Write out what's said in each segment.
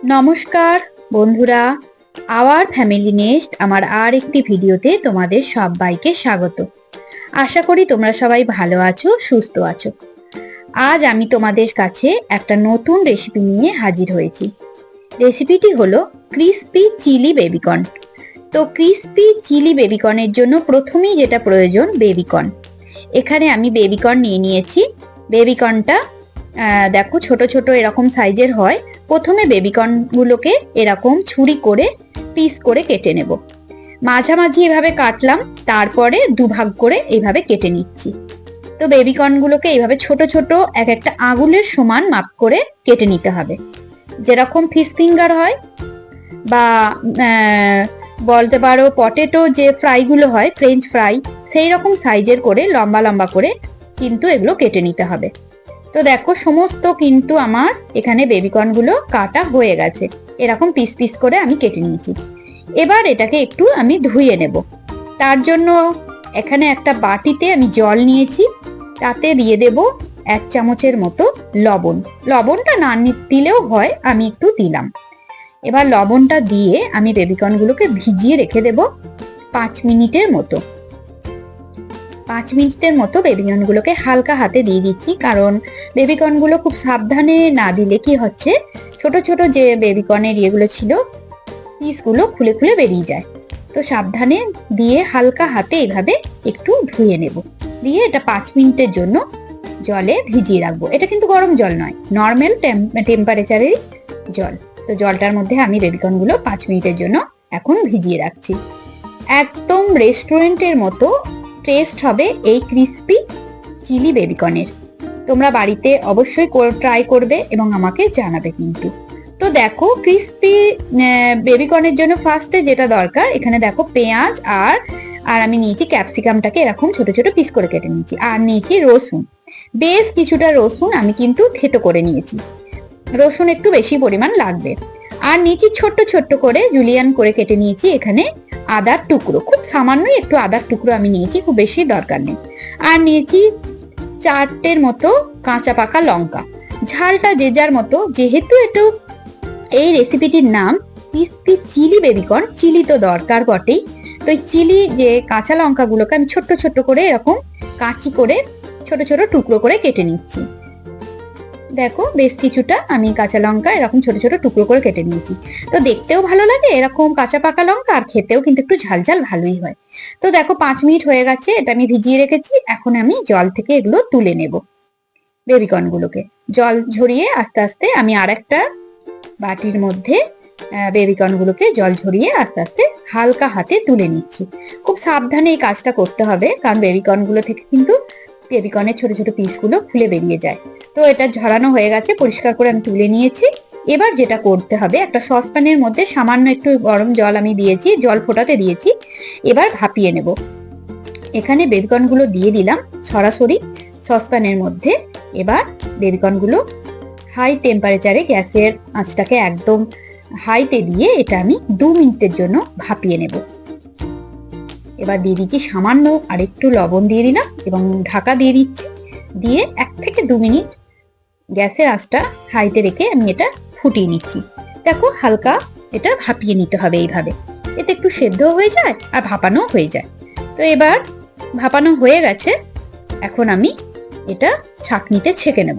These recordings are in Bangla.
নমস্কার বন্ধুরা, আওয়ার ফ্যামিলি নেস্ট আমার আর একটি ভিডিওতে তোমাদের সবাইকে স্বাগত। আশা করি তোমরা সবাই ভালো আছো, সুস্থ আছো। আজ আমি তোমাদের কাছে একটা নতুন রেসিপি নিয়ে হাজির হয়েছি। রেসিপিটি হলো ক্রিসপি চিলি বেবিকর্ন। তো ক্রিসপি চিলি বেবিকর্নের জন্য প্রথমেই যেটা প্রয়োজন বেবিকর্ন। এখানে আমি বেবিকর্ন নিয়ে নিয়েছি। বেবিকর্নটা দেখো ছোট ছোট এরকম সাইজের হয়। প্রথমে বেবিকর্নগুলোকে এরকম ছুরি করে পিস করে কেটে নেব। মাঝামাঝি এভাবে কাটলাম, তারপরে দুভাগ করে এইভাবে কেটে নিচ্ছি। তো বেবিকর্নগুলোকে এইভাবে ছোট ছোট এক একটা আঙুলের সমান মাপ করে কেটে নিতে হবে। যেরকম ফিশ ফিঙ্গার হয় বা বলতে পারো পটেটো যে ফ্রাইগুলো হয়, ফ্রেঞ্চ ফ্রাই, সেই রকম সাইজের করে লম্বা লম্বা করে কিন্তু এগুলো কেটে নিতে হবে। তো দেখো সমস্ত কিন্তু আমার এখানে বেবিকর্নগুলো কাটা হয়ে গেছে। এরকম পিস পিস করে আমি কেটে নিয়েছি। এবার এটাকে একটু আমি ধুয়ে নেব। তার জন্য এখানে একটা বাটিতে আমি জল নিয়েছি, তাতে দিয়ে দেব 1 চামচের মতো লবণ। লবণটা না দিলেও হয়, আমি একটু দিলাম। এবার লবণটা দিয়ে আমি বেবিকর্নগুলোকে ভিজিয়ে রেখে দেব 5 মিনিটের মতো। 5 মিনিটের মতো বেবিকর্নগুলোকে হালকা হাতে দিয়ে দিচ্ছি, কারণ বেবিকর্নগুলো খুব সাবধানে না দিলে কি হচ্ছে, ছোট ছোট যে বেবিকর্নের ইয়েগুলো ছিল পিসগুলো খুলে খুলে বেরিয়ে যায়। তো সাবধানে দিয়ে হালকা হাতে এইভাবে একটু ধুয়ে নেব। দিয়ে এটা 5 মিনিটের জন্য জলে ভিজিয়ে রাখবো। এটা কিন্তু গরম জল নয়, নর্মাল টেম্পারেচারের জল। তো জলটার মধ্যে আমি বেবিকর্নগুলো 5 মিনিটের জন্য এখন ভিজিয়ে রাখছি। একদম রেস্টুরেন্টের মতো টেস্ট হবে এই ক্রিসপি চিলি বেবিকর্নের। তোমরা বাড়িতে অবশ্যই ট্রাই করবে এবং আমাকে জানাবে কিন্তু। তো দেখো ক্রিসপি বেবিকর্নের জন্য ফার্স্টে যেটা দরকার, এখানে দেখো পেঁয়াজ আর আমি নিয়েছি ক্যাপসিকামটাকে এরকম ছোট ছোট পিস করে কেটে নিয়েছি। আর নিয়েছি রসুন, বেশ কিছুটা রসুন আমি কিন্তু থেতো করে নিয়েছি। রসুন একটু বেশি পরিমাণ লাগবে। আর নিয়েছি ছোট্ট ছোট্ট করে জুলিয়ান করে কেটে নিয়েছি এখানে আদার টুকরো, খুব সামান্যই একটু আদার টুকরো আমি নিয়েছি, খুব বেশি দরকার নেই। আর নিয়েছি 4টের মতো কাঁচা পাকা লঙ্কা। ঝালটা যে যার মতো, যেহেতু একটু এই রেসিপিটির নাম ক্রিসপি চিলি বেবিকর্ন, চিলি তো দরকার বটেই। তো চিলি যে কাঁচা লঙ্কাগুলোকে আমি ছোট্ট ছোট্ট করে এরকম কাঁচি করে ছোট ছোট টুকরো করে কেটে নিচ্ছি। দেখো বেশ কিছুটা আমি কাঁচা লঙ্কা এরকম ছোট ছোট টুকরো করে কেটে নিয়েছি। তো দেখতেও ভালো লাগে এরকম কাঁচা পাকা লঙ্কা, আর খেতেও কিন্তু একটু ঝাল ঝাল ভালোই হয়। তো দেখো 5 মিনিট হয়ে গেছে, এটা আমি ভিজিয়ে রেখেছি। এখন আমি জল থেকে এগুলো তুলে নেব। বেবিকর্নগুলোকে জল ঝরিয়ে আস্তে আস্তে আমি আর একটা বাটির মধ্যে বেবিকর্নগুলোকে জল ঝরিয়ে আস্তে আস্তে হালকা হাতে তুলে নিচ্ছি। খুব সাবধানে এই কাজটা করতে হবে, কারণ বেবিকর্নগুলো থেকে কিন্তু বেবিকর্নের ছোট ছোট পিসগুলো খুলে বেরিয়ে যায়। তো এটা ঝরানো হয়ে গেছে, পরিষ্কার করে আমি তুলে নিয়েছি। এবার যেটা করতে হবে, একটা সসপ্যানের মধ্যে সামান্য একটু গরম জল আমি দিয়েছি, জল ফোটাতে দিয়েছি। এবার ভাপিয়ে নেব। এখানে বেবিকর্নগুলো দিয়ে দিলাম সরাসরি সসপ্যানের মধ্যে। এবার বেবিকর্নগুলো হাই টেম্পারেচারে গ্যাসের আঁচটাকে একদম হাইতে দিয়ে এটা আমি 2 মিনিটের জন্য ভাপিয়ে নেব। এবার দিয়ে দিচ্ছি সামান্য আর একটু লবণ দিয়ে দিলাম এবং ঢাকা দিয়ে দিচ্ছি। দিয়ে 1 থেকে 2 মিনিট গ্যাসের আঁচটা হাইতে রেখে আমি এটা ফুটিয়ে নিচ্ছি। দেখো হালকা এটা ভাপিয়ে নিতে হবে এইভাবে, এতে একটু সেদ্ধ হয়ে যায় আর ভাপানো হয়ে যায়। তো এবার ভাপানো হয়ে গেছে, এখন আমি এটা ছাঁকনিতে ছেঁকে নেব।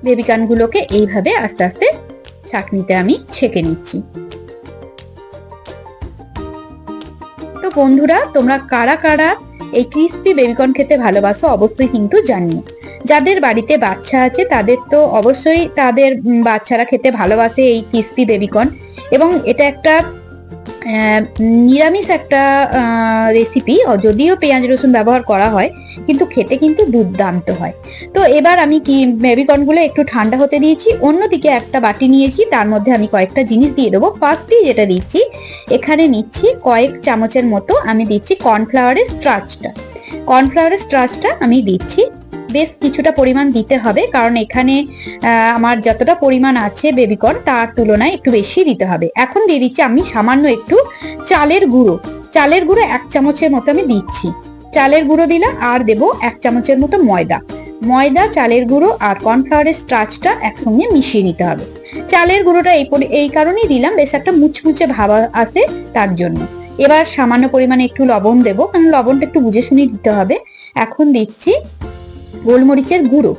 বেবিকর্নগুলোকে এইভাবে আস্তে আস্তে ছাঁকনিতে আমি ছেঁকে নিচ্ছি। তো বন্ধুরা, তোমরা কারা কারা এই ক্রিসপি বেবিকর্ন খেতে ভালোবাসো অবশ্যই কিন্তু জানিও। যাদের বাড়িতে বাচ্চা আছে তাদের তো অবশ্যই তাদের বাচ্চারা খেতে ভালোবাসে এই ক্রিসপি বেবিকর্ন। এবং এটা একটা নিরামিষ একটা রেসিপি, যদিও পেঁয়াজ রসুন ব্যবহার করা হয়, কিন্তু খেতে কিন্তু দুর্দান্ত হয়। তো এবার আমি কি বেবিকর্নগুলো একটু ঠান্ডা হতে দিয়েছি। অন্যদিকে একটা বাটি নিয়েছি, তার মধ্যে আমি কয়েকটা জিনিস দিয়ে দেবো। ফার্স্টেই যেটা দিচ্ছি, এখানে নিচ্ছি কয়েক চামচের মতো আমি দিচ্ছি কর্নফ্লাওয়ারের স্টার্চটা। কর্নফ্লাওয়ারের স্টার্চটা আমি দিচ্ছি, বেশ কিছুটা পরিমাণ দিতে হবে, কারণ এখানে আমার যতটা পরিমাণ আছে বেবিকর্ন তার তুলনায় একটু বেশি দিতে হবে। এখন দিয়ে দিচ্ছি আমি সামান্য একটু চালের গুঁড়ো। চালের গুঁড়ো 1 চামচের মতো আমি দিচ্ছি। চালের গুঁড়ো দিলাম, আর দেবো 1 চামচের মতো ময়দা। ময়দা, চালের গুঁড়ো আর কর্নফ্লাওয়ারের স্টার্চটা একসঙ্গে মিশিয়ে নিতে হবে। চালের গুঁড়োটা এই কারণেই দিলাম, বেশ একটা মুচমুচে ভাব আসে তার জন্য। এবার সামান্য পরিমাণে একটু লবণ দেবো, কারণ লবণটা একটু বুঝে শুনে দিতে হবে। এখন দিচ্ছি গোলমরিচের গুঁড়ো,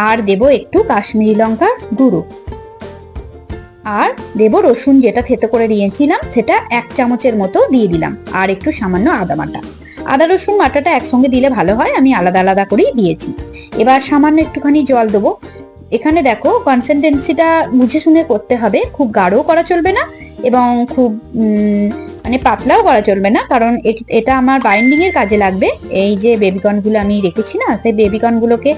আর দেব একটু কাশ্মীরি লঙ্কার গুঁড়ো, আর দেব রসুন যেটা থেতো করে নিয়েছিলাম সেটা 1 চামচের মতো দিয়ে দিলাম, আর একটু সামান্য আদা বাটা। আদা রসুন বাটাটা একসঙ্গে দিলে ভালো হয়, আমি আলাদা আলাদা করেই দিয়েছি। এবার সামান্য একটুখানি জল দেবো। এখানে দেখো কনসিস্টেন্সিটা বুঝে শুনে করতে হবে, খুব গাঢ়ও করা চলবে না এবং খুব মানে পাতলাও করা চলবে না, কারণ এটা আমার বাইন্ডিং এর কাজে লাগবে। এই যে বেবিকর্ন গুলো আমি রেখেছি না, সেই বেবিকর্ন গুলোকে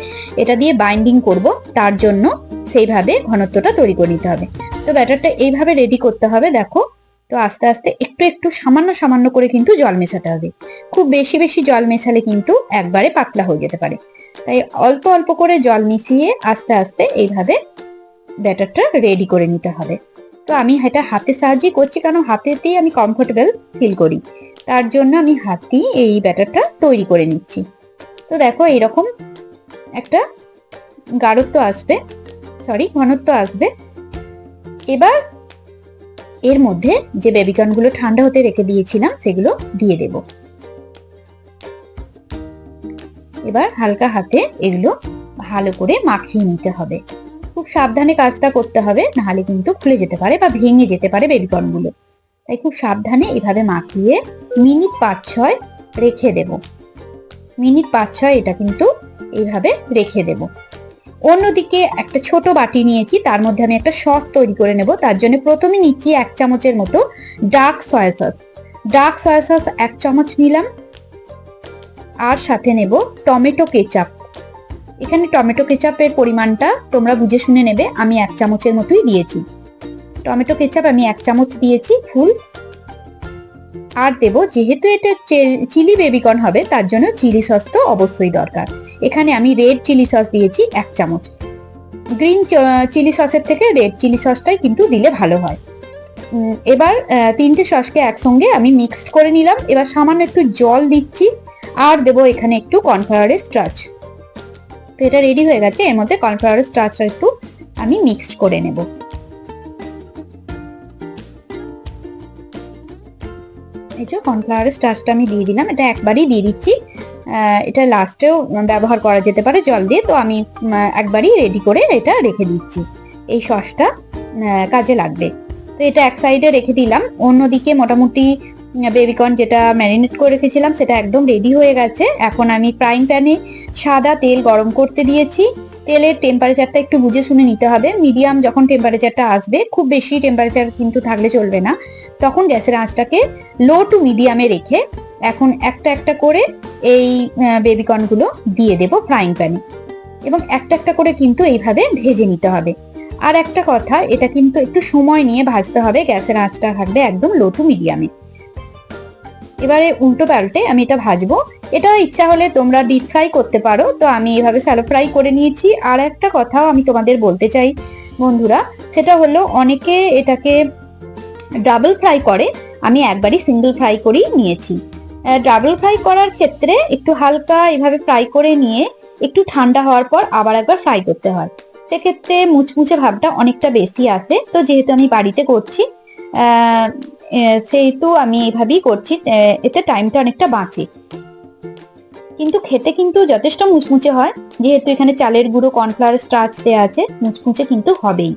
এটা দিয়ে বাইন্ডিং করব, তার জন্য সেইভাবে ঘনত্বটা তৈরি করে নিতে হবে। তো ব্যাটারটা এইভাবে রেডি করতে হবে। দেখো, তো আস্তে আস্তে একটু একটু সামান্য সামান্য করে কিন্তু জল মেশাতে হবে। খুব বেশি বেশি জল মেশালে কিন্তু একবারে পাতলা হয়ে যেতে পারে, তাই অল্প অল্প করে জল মিশিয়ে আস্তে আস্তে এইভাবে ব্যাটারটা রেডি করে নিতে হবে। তো আমি এটা হাতের সাহায্যে করছি, কারণ হাতেতেই আমি কমফোর্টেবল ফিল করি, তার জন্য আমি হাতেই এই ব্যাটারটা তৈরি করে নিচ্ছি। তো দেখো এরকম একটা ঘনত্ব আসবে। এবার এর মধ্যে যে বেবিকর্ন গুলো ঠান্ডা হতে রেখে দিয়েছিলাম সেগুলো দিয়ে দেব। এবার হালকা হাতে এগুলো ভালো করে মাখিয়ে নিতে হবে। খুব সাবধানে কাজটা করতে হবে, নাহলে কিন্তু খুলে যেতে পারে বা ভেঙে যেতে পারে বেবিকর্ন গুলো। তাই খুব সাবধানে এভাবে মাখিয়ে মিনিট 5-6 রেখে দেব। মিনিট 5-6 এটা কিন্তু এইভাবে রেখে দেব। অন্যদিকে একটা ছোট বাটি নিয়েছি, তার মধ্যে আমি একটা সস তৈরি করে নেব। তার জন্য প্রথমে নিচ্ছি 1 চামচের মতো ডার্ক সয়া সস 1 চামচ নিলাম, আর সাথে নেব টমেটো কেচাপ। এখানে টমেটো কেচাপের পরিমাণটা তোমরা বুঝে শুনে নেবে, আমি 1 চামচের মতোই দিয়েছি। টমেটো কেচাপ আমি 1 চামচ দিয়েছি ফুল। আর দেব, যেহেতু এটা চিলি বেবিকর্ন হবে, তার জন্য চিলি সস তো অবশ্যই দরকার। এখানে আমি রেড চিলি সস দিয়েছি 1 চামচ। গ্রিন চিলি সসের থেকে রেড চিলি সসটাই কিন্তু দিলে ভালো হয়। এবার 3টে সসকে একসঙ্গে আমি মিক্সড করে নিলাম। এবার সামান্য একটু জল দিচ্ছি, আর দেব এখানে একটু কর্নফ্লাওয়ারের স্টার্চ। তো এটা রেডি হয়ে গেছে। এর মধ্যে কর্নফ্লাওয়ারের স্টার্চটা একটু আমি মিক্সড করে নেব। এই যে কর্নফ্লাওয়ারের স্টার্চটা আমি দিয়ে দিলাম, এটা একবারই দিয়ে দিচ্ছি। এটা লাস্টেও ব্যবহার করা যেতে পারে জল দিয়ে, তো আমি একবারই রেডি করে এটা রেখে দিচ্ছি। এই সসটা কাজে লাগবে। তো এটা এক সাইডে রেখে দিলাম। অন্যদিকে মোটামুটি বেবিকর্ন যেটা ম্যারিনেট করে রেখেছিলাম সেটা একদম রেডি হয়ে গেছে। এখন আমি ফ্রাইং প্যানে সাদা তেল গরম করতে দিয়েছি। তেলের টেম্পারেচারটা একটু বুঝে শুনে নিতে হবে। মিডিয়াম যখন টেম্পারেচারটা আসবে, খুব বেশি টেম্পারেচার কিন্তু থাকলে চলবে না, তখন গ্যাসের আঁচটাকে লো টু মিডিয়ামে রেখে এখন একটা একটা করে এই বেবিকর্ন গুলো দিয়ে দেব ফ্রাইং প্যানে, এবং একটা একটা করে কিন্তু এইভাবে ভেজে নিতে হবে। আর একটা কথা, এটা কিন্তু একটু সময় নিয়ে ভাজতে হবে, গ্যাসের আঁচটা থাকবে একদম লো টু মিডিয়ামে। এবারে উল্টো পাল্টে আমি এটা ভাজবো। এটা ইচ্ছা হলে তোমরা ডিপ ফ্রাই করতে পারো, তো আমি এভাবে শ্যালো ফ্রাই করে নিয়েছি। আর একটা কথাও আমি তোমাদের বলতে চাই বন্ধুরা, সেটা হলো অনেকে এটাকে ডাবল ফ্রাই করে, আমি একবারই সিঙ্গেল ফ্রাই করেই নিয়েছি। ডাবল ফ্রাই করার ক্ষেত্রে একটু হালকা এভাবে ফ্রাই করে নিয়ে একটু ঠান্ডা হওয়ার পর আবার একবার ফ্রাই করতে হয়, সেক্ষেত্রে মুচমুচে ভাবটা অনেকটা বেশি আসে। তো যেহেতু আমি বাড়িতে করছি সেহেতু আমি এইভাবেই করছি, এতে টাইমটা অনেকটা বাঁচে, কিন্তু খেতে কিন্তু যথেষ্ট মুচমুচে হয়। যেহেতু এখানে চালের গুঁড়ো, কর্নফ্লাওয়ার, স্টার্চ দেওয়া আছে, মুচমুচে কিন্তু হবেই।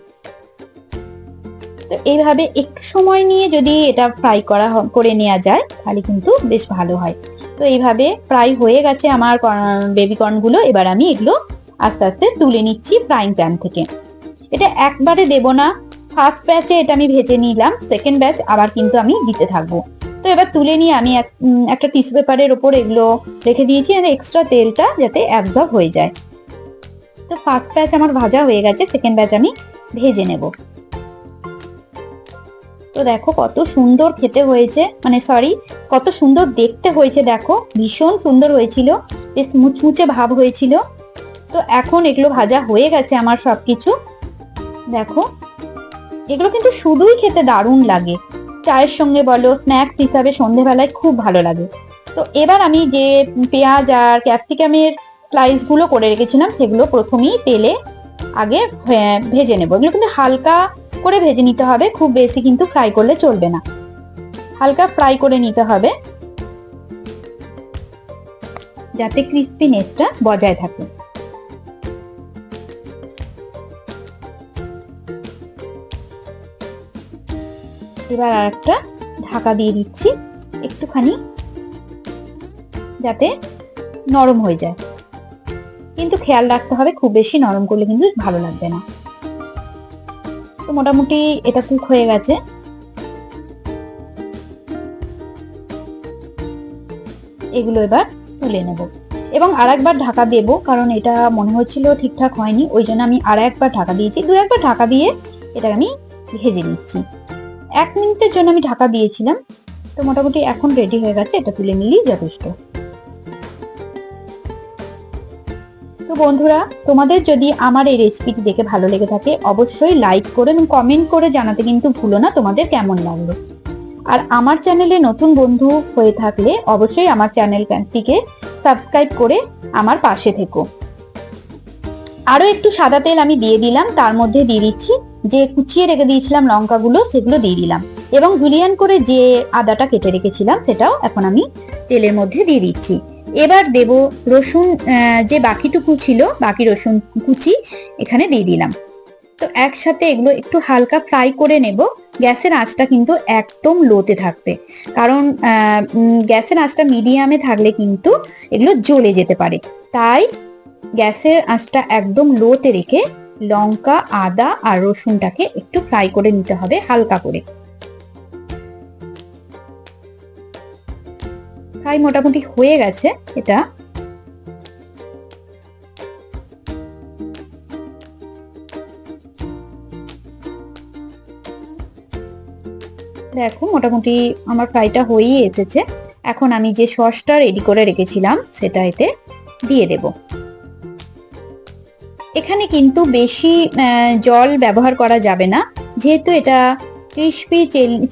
তো এইভাবে একটু সময় নিয়ে যদি এটা ফ্রাই করে নেওয়া যায় তাহলে কিন্তু বেশ ভালো হয়। তো এইভাবে ফ্রাই হয়ে গেছে আমার বেবিকর্ন গুলো। এবার আমি এগুলো আস্তে আস্তে তুলে নিচ্ছি ফ্রাইং প্যান থেকে। এটা একবারে দেব না, ফার্স্ট ব্যাচে এটা আমি ভেজে নিলাম, সেকেন্ড ব্যাচ আবার কিন্তু আমি দিতে থাকবো। তো এবার তুলে নিয়ে আমি একটা টিস্যু পেপারের ওপর এগুলো রেখে দিয়েছি, আর এক্সট্রা তেলটা যাতে অ্যাবজর্ব হয়ে যায়। তো ফার্স্ট ব্যাচ আমার ভাজা হয়ে গেছে, সেকেন্ড ব্যাচ আমি ভেজে নেব। তো দেখো কত সুন্দর খেতে হয়েছে, কত সুন্দর দেখতে হয়েছে। দেখো ভীষণ সুন্দর হয়েছিল, বেশ মুচমুচে ভাব হয়েছিল। তো এখন এগুলো ভাজা হয়ে গেছে আমার সবকিছু। দেখো এগুলো কিন্তু শুধুই খেতে দারুণ লাগে, চায়ের সঙ্গে বলো, স্ন্যাক্স হিসাবে সন্ধেবেলায় খুব ভালো লাগে। তো এবার আমি যে পেঁয়াজ আর ক্যাপসিকামের স্লাইস গুলো করে রেখেছিলাম সেগুলো প্রথমেই তেলে আগে ভেজে নেবো। এগুলো কিন্তু হালকা করে ভেজে নিতে হবে, খুব বেশি কিন্তু ফ্রাই করলে চলবে না, হালকা ফ্রাই করে নিতে হবে যাতে ক্রিস্পিনেসটা বজায় থাকে। এবার আর একটা ঢাকা দিয়ে দিচ্ছি একটুখানি, যাতে নরম হয়ে যায়, কিন্তু খেয়াল রাখতে হবে খুব বেশি নরম করলে কিন্তু ভালো লাগবে না। তো মোটামুটি এটা কুক হয়ে গেছে। এগুলো এবার তুলে নেব এবং আর একবার ঢাকা দেব, কারণ এটা মনে হচ্ছিল ঠিকঠাক হয়নি, ওই জন্য আমি আর একবার ঢাকা দিয়েছি। দু একবার ঢাকা দিয়ে এটা আমি ভেজে নিচ্ছি। 1 মিনিটের জন্য আমি ঢাকা দিয়েছিলাম। তো মোটামুটি এখন রেডি হয়ে গেছে, এটা তুলে নিলেই যথেষ্ট। তো বন্ধুরা, তোমাদের যদি আমার এই রেসিপিটি দেখে ভালো লেগে থাকে অবশ্যই লাইক করে এবং কমেন্ট করে জানাতে কিন্তু ভুলো না তোমাদের কেমন লাগলো। আর আমার চ্যানেলে নতুন বন্ধু হয়ে থাকলে অবশ্যই আমার চ্যানেলটিকে সাবস্ক্রাইব করে আমার পাশে থেকো। আরো একটু সাদা তেল আমি দিয়ে দিলাম, তার মধ্যে দিয়ে দিচ্ছি যে কুচিয়ে রেখে দিয়েছিলাম লঙ্কাগুলো, সেগুলো দিয়ে দিলাম এবং জুলিয়ান করে যে আদাটা কেটে রেখেছিলাম সেটাও এখন আমি তেলের মধ্যে দিয়ে দিচ্ছি। এবার দেব রসুন, যে বাকিটুকু ছিল বাকি রসুন কুচি এখানে দিয়ে দিলাম। তো একসাথে এগুলো একটু হালকা ফ্রাই করে নেব। গ্যাসের আঁচটা কিন্তু একদম লোতে থাকবে, কারণ গ্যাসের আঁচটা মিডিয়ামে থাকলে কিন্তু এগুলো জ্বলে যেতে পারে। তাই গ্যাসের আঁচটা একদম লোতে রেখে লঙ্কা, আদা আর রসুনটাকে একটু ফ্রাই করে নিতে হবে হালকা করে। ফ্রাই মোটামুটি হয়ে গেছে। এটা দেখো মোটামুটি আমার ফ্রাইটা হয়েই এসেছে। এখন আমি যে সসটা রেডি করে রেখেছিলাম সেটা এতে দিয়ে দেব। এখানে কিন্তু বেশি জল ব্যবহার করা যাবে না, যেহেতু এটা ক্রিসপি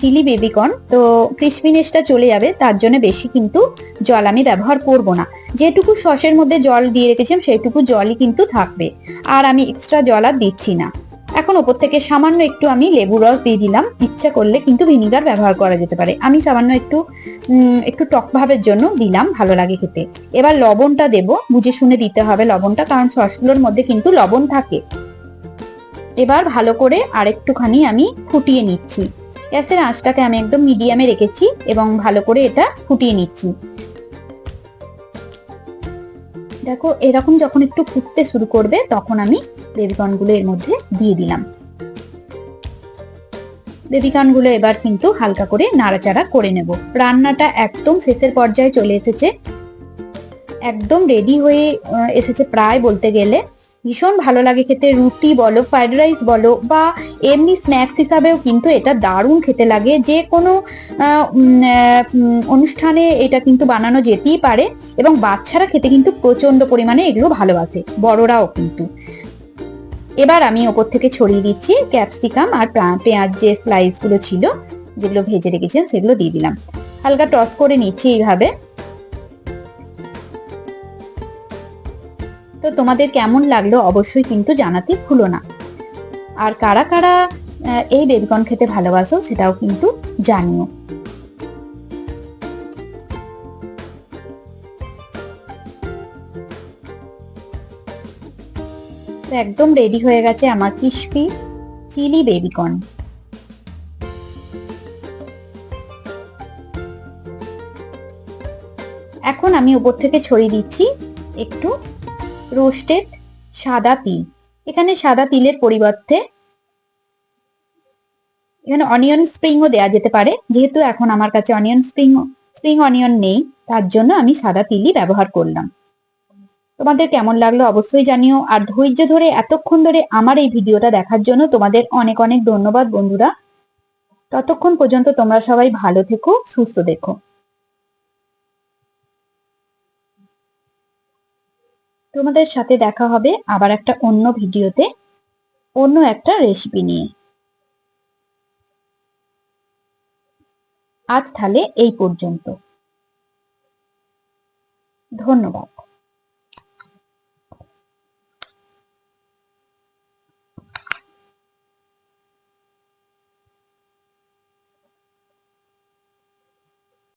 চিলি বেবিকর্ন, তো ক্রিসপিনেসটা চলে যাবে, তার জন্য বেশি কিন্তু জল আমি ব্যবহার করব না। যেটুকু সসের মধ্যে জল দিয়ে রেখেছিলাম সেইটুকু জলই কিন্তু থাকবে, আর আমি এক্সট্রা জল আর দিচ্ছি না। এখন ওপর থেকে সামান্য একটু আমি লেবু রস দিয়ে দিলাম, ইচ্ছা করলে কিন্তু ভিনিগার ব্যবহার করা যেতে পারে, আমি সামান্য একটু টক ভাবের জন্য দিলাম, ভালো লাগে খেতে। এবার লবণটা দেব, বুঝে শুনে দিতে হবে লবণটা, কারণ সসগুলোর মধ্যে কিন্তু লবণ থাকে। এবার ভালো করে আরেকটুখানি আমি ফুটিয়ে নিচ্ছি। গ্যাসের আঁচটাকে আমি একদম মিডিয়ামে রেখেছি এবং ভালো করে এটা ফুটিয়ে নিচ্ছি। দেখো এরকম যখন একটু ফুটতে শুরু করবে তখন আমি বেবিকর্নগুলো এর মধ্যে দিয়ে দিলাম। বেবিকর্নগুলো এবার কিন্তু হালকা করে নাড়াচাড়া করে নেব। রান্নাটা একদম শেষের পর্যায়ে চলে এসেছে, একদম রেডি হয়ে এসেছে প্রায় বলতে গেলে। ভীষণ ভালো লাগে খেতে, রুটি বলো, ফ্রাইড রাইস বলো, বা এমনি স্ন্যাক্স হিসাবেও কিন্তু এটা দারুণ খেতে লাগে। যে কোনো অনুষ্ঠানে এটা কিন্তু বানানো যেতেই পারে এবং বাচ্চারা খেতে কিন্তু প্রচন্ড পরিমাণে এগুলো ভালোবাসে, বড়রাও কিন্তু। এবার আমি ওপর থেকে ছড়িয়ে দিচ্ছি ক্যাপসিকাম আর পেঁয়াজ, যে স্লাইস গুলো ছিল যেগুলো ভেজে রেখেছিলাম সেগুলো দিয়ে দিলাম, হালকা টস করে নিচ্ছি এইভাবে। তো তোমাদের কেমন লাগলো অবশ্যই কিন্তু জানাতে ভুলো না। আর কারা কারা এই বেবিকর্ন খেতে ভালোবাসো সেটাও কিন্তু জানিও। একদম রেডি হয়ে গেছে আমার ক্রিসপি চিলি বেবিকর্ন। এখন আমি উপর থেকে ছড়িয়ে দিচ্ছি একটু রোস্টেড সাদা তিল। এখানে সাদা তিলের পরিবর্তে এখানে অনিয়ন স্প্রিংও দেওয়া যেতে পারে, যেহেতু এখন আমার কাছে স্প্রিং অনিয়ন নেই তার জন্য আমি সাদা তিলই ব্যবহার করলাম। তোমাদের কেমন লাগলো অবশ্যই জানিও। আর ধৈর্য ধরে এতক্ষণ ধরে আমার এই ভিডিওটা দেখার জন্য তোমাদের অনেক অনেক ধন্যবাদ বন্ধুরা। ততক্ষণ পর্যন্ত তোমরা সবাই ভালো থেকো, সুস্থ থেকো। তোমাদের সাথে দেখা হবে আবার একটা অন্য ভিডিওতে, অন্য একটা রেসিপি নিয়ে। আজ তাহলে এই পর্যন্ত, ধন্যবাদ।